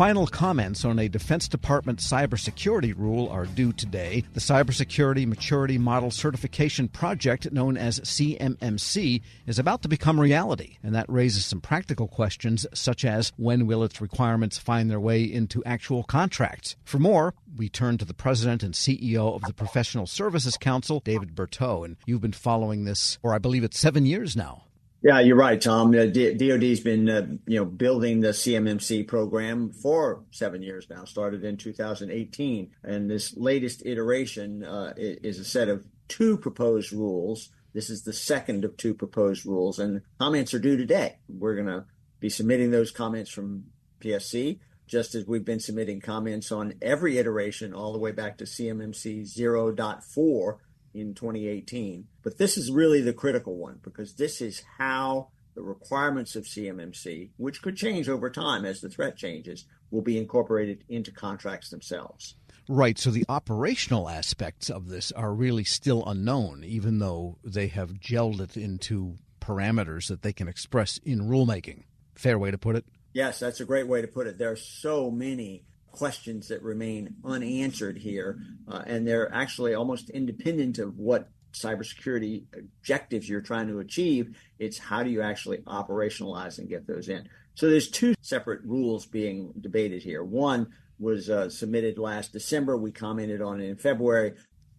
Final comments on a Defense Department cybersecurity rule are due today. The Cybersecurity Maturity Model Certification Project, known as CMMC, is about to become reality, and that raises some practical questions, such as when will its requirements find their way into actual contracts? For more, we turn to the president and CEO of the Professional Services Council, David Berteau, and you've been following this for, I believe it's 7 years now. Yeah, you're right, Tom. DoD's been, building the CMMC program for 7 years now. Started in 2018, and this latest iteration is a set of 2 proposed rules. This is the second of 2 proposed rules, and comments are due today. We're going to be submitting those comments from PSC, just as we've been submitting comments on every iteration all the way back to CMMC 0.4 in 2018. But this is really the critical one, because this is how the requirements of CMMC, which could change over time as the threat changes, will be incorporated into contracts themselves. Right. So the operational aspects of this are really still unknown, even though they have gelled it into parameters that they can express in rulemaking. Fair way to put it? Yes, that's a great way to put it. There are so many questions that remain unanswered here, and they're actually almost independent of what cybersecurity objectives you're trying to achieve. It's how do you actually operationalize and get those in. So there's 2 separate rules being debated here. One was submitted last December. We commented on it in February,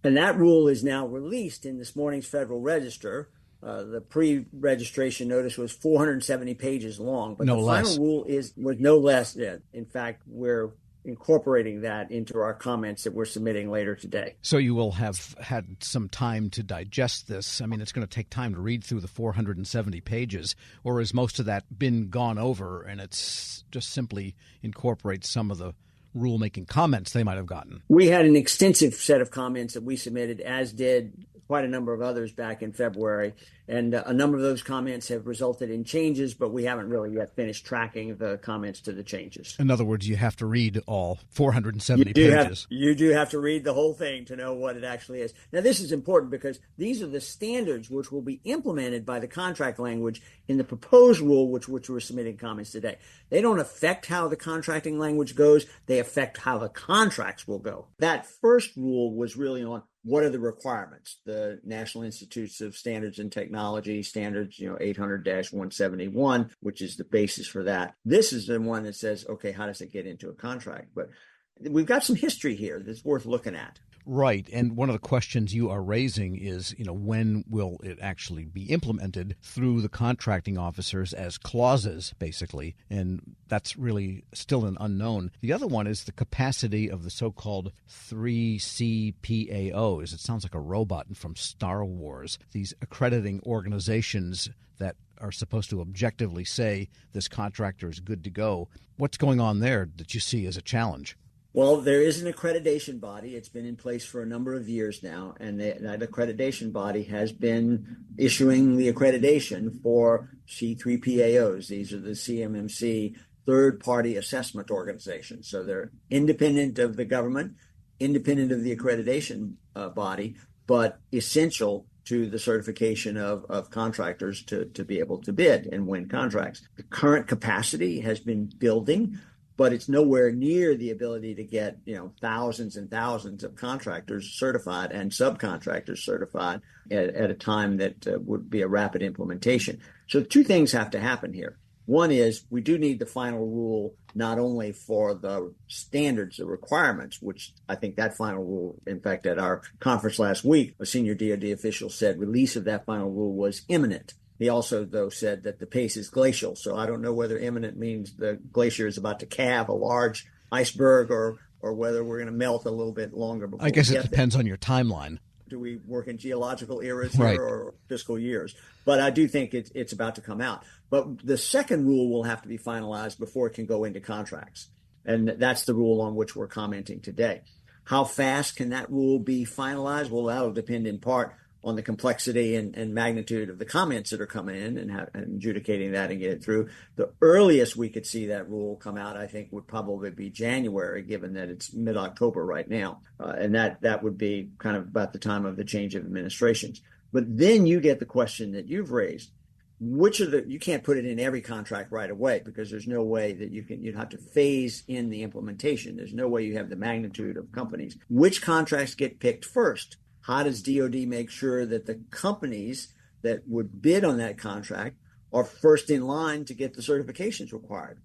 and that rule is now released in this morning's Federal Register. The pre-registration notice was 470 pages long, but the final rule was no less. In fact, we're incorporating that into our comments that we're submitting later today. So you will have had some time to digest this. I mean, it's going to take time to read through the 470 pages, or has most of that been gone over and it's just simply incorporates some of the rulemaking comments they might have gotten? We had an extensive set of comments that we submitted, as did quite a number of others back in February. And a number of those comments have resulted in changes, but we haven't really yet finished tracking the comments to the changes. In other words, you have to read all 470 pages. You do have to read the whole thing to know what it actually is. Now, this is important because these are the standards which will be implemented by the contract language in the proposed rule, which we're submitting comments today. They don't affect how the contracting language goes. They affect how the contracts will go. That first rule was really on what are the requirements? The National Institutes of Standards and Technology standards, 800-171, which is the basis for that. This is the one that says, okay, how does it get into a contract? But we've got some history here that's worth looking at. Right. And one of the questions you are raising is, when will it actually be implemented through the contracting officers as clauses, basically? And that's really still an unknown. The other one is the capacity of the so-called 3CPAOs. It sounds like a robot from Star Wars. These accrediting organizations that are supposed to objectively say this contractor is good to go. What's going on there that you see as a challenge? Well, there is an accreditation body. It's been in place for a number of years now, and that accreditation body has been issuing the accreditation for C3PAOs. These are the CMMC third-party assessment organizations. So they're independent of the government, independent of the accreditation body, but essential to the certification of contractors to be able to bid and win contracts. The current capacity has been building, but it's nowhere near the ability to get, thousands and thousands of contractors certified and subcontractors certified at a time that would be a rapid implementation. So 2 things have to happen here. One is we do need the final rule, not only for the standards, the requirements, which I think that final rule, in fact, at our conference last week, a senior DoD official said release of that final rule was imminent. He also, though, said that the pace is glacial. So I don't know whether imminent means the glacier is about to calve a large iceberg or whether we're going to melt a little bit longer before I guess it depends there. on your timeline. Do we work in geological eras here or fiscal years? But I do think it's about to come out. But the second rule will have to be finalized before it can go into contracts. And that's the rule on which we're commenting today. How fast can that rule be finalized? Well, that'll depend in part on the complexity and magnitude of the comments that are coming in and adjudicating that and get it through. The earliest we could see that rule come out, I think, would probably be January, given that it's mid-October right now. And that would be kind of about the time of the change of administrations. But then you get the question that you've raised. you can't put it in every contract right away because there's no way that you'd have to phase in the implementation. There's no way you have the magnitude of companies. Which contracts get picked first? How does DoD make sure that the companies that would bid on that contract are first in line to get the certifications required?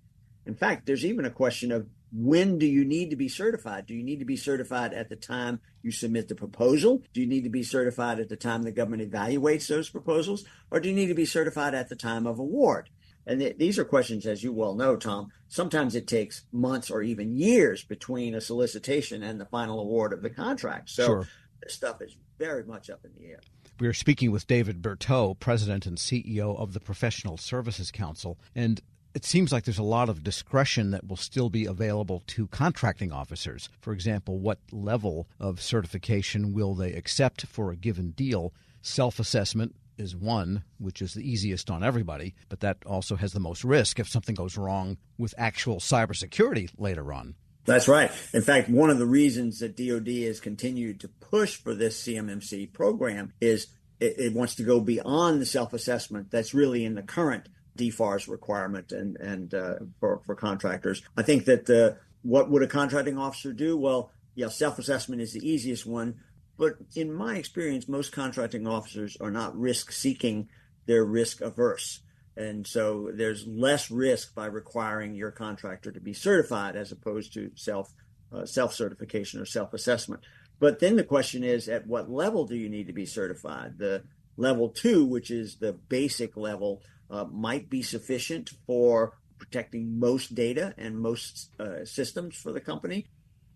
In fact, there's even a question of when do you need to be certified? Do you need to be certified at the time you submit the proposal? Do you need to be certified at the time the government evaluates those proposals? Or do you need to be certified at the time of award? And these are questions, as you well know, Tom. Sometimes it takes months or even years between a solicitation and the final award of the contract. So Sure. This stuff is very much up in the air. We are speaking with David Berteau, President and CEO of the Professional Services Council. And it seems like there's a lot of discretion that will still be available to contracting officers. For example, what level of certification will they accept for a given deal? Self-assessment is one, which is the easiest on everybody, but that also has the most risk if something goes wrong with actual cybersecurity later on. That's right. In fact, one of the reasons that DoD has continued to push for this CMMC program is it wants to go beyond the self-assessment that's really in the current DFARS requirement and for contractors. I think that what would a contracting officer do? Well, yeah, self-assessment is the easiest one. But in my experience, most contracting officers are not risk-seeking. They're risk-averse. And so there's less risk by requiring your contractor to be certified as opposed to self-certification or self-assessment. But then the question is, at what level do you need to be certified? The level 2, which is the basic level, might be sufficient for protecting most data and most systems for the company.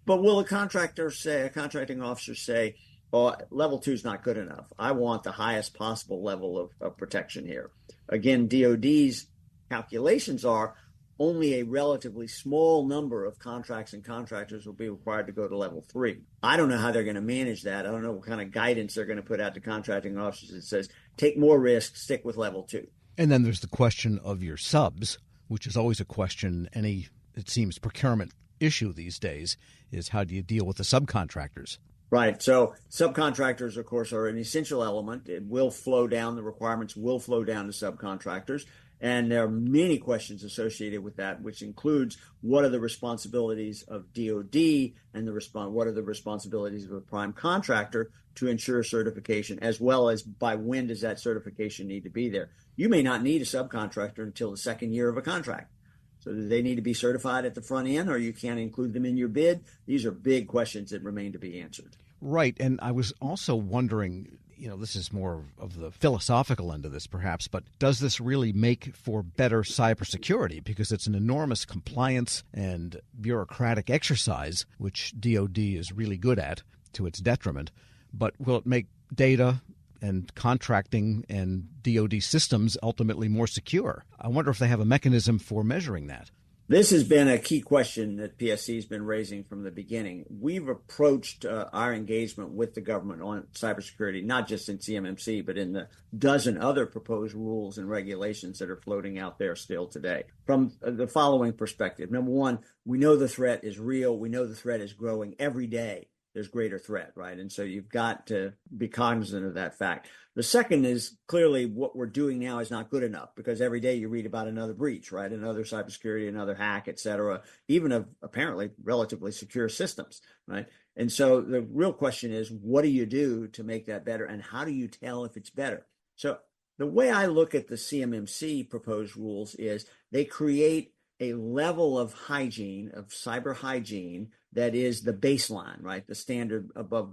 But will a contracting officer say, well, level 2 is not good enough. I want the highest possible level of protection here. Again, DoD's calculations are only a relatively small number of contracts and contractors will be required to go to level 3. I don't know how they're going to manage that. I don't know what kind of guidance they're going to put out to contracting officers that says, take more risk, stick with level 2. And then there's the question of your subs, which is always a question it seems, procurement issue these days, is how do you deal with the subcontractors? Right. So subcontractors, of course, are an essential element. It will flow down. The requirements will flow down to subcontractors. And there are many questions associated with that, which includes what are the responsibilities of DoD and what are the responsibilities of a prime contractor to ensure certification, as well as by when does that certification need to be there. You may not need a subcontractor until the second year of a contract. So do they need to be certified at the front end, or you can't include them in your bid? These are big questions that remain to be answered. Right. And I was also wondering, this is more of the philosophical end of this perhaps, but does this really make for better cybersecurity? Because it's an enormous compliance and bureaucratic exercise, which DoD is really good at to its detriment. But will it make data and contracting and DoD systems ultimately more secure? I wonder if they have a mechanism for measuring that. This has been a key question that PSC has been raising from the beginning. We've approached our engagement with the government on cybersecurity, not just in CMMC, but in the dozen other proposed rules and regulations that are floating out there still today. From the following perspective. Number one, we know the threat is real. We know the threat is growing every day. There's greater threat, right? And so you've got to be cognizant of that fact. The second is clearly what we're doing now is not good enough because every day you read about another breach, right? Another cybersecurity, another hack, et cetera, even of apparently relatively secure systems, right? And so the real question is, what do you do to make that better? And how do you tell if it's better? So the way I look at the CMMC proposed rules is they create a level of hygiene, of cyber hygiene, that is the baseline, right? The standard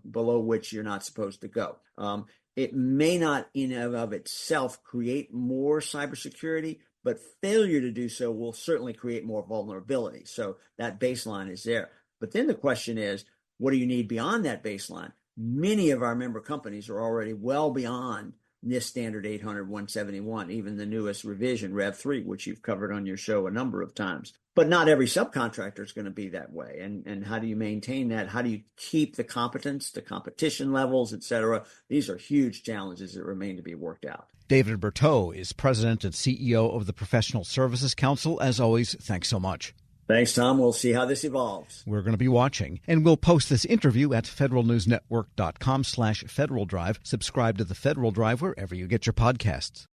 below which you're not supposed to go. It may not in and of itself create more cybersecurity, but failure to do so will certainly create more vulnerability. So that baseline is there. But then the question is, what do you need beyond that baseline? Many of our member companies are already well beyond NIST standard 800-171, even the newest revision, Rev 3, which you've covered on your show a number of times. But not every subcontractor is going to be that way. And how do you maintain that? How do you keep the competence, the competition levels, et cetera? These are huge challenges that remain to be worked out. David Berteau is President and CEO of the Professional Services Council. As always, thanks so much. Thanks, Tom. We'll see how this evolves. We're going to be watching, and we'll post this interview at federalnewsnetwork.com/Federal Drive. Subscribe to the Federal Drive wherever you get your podcasts.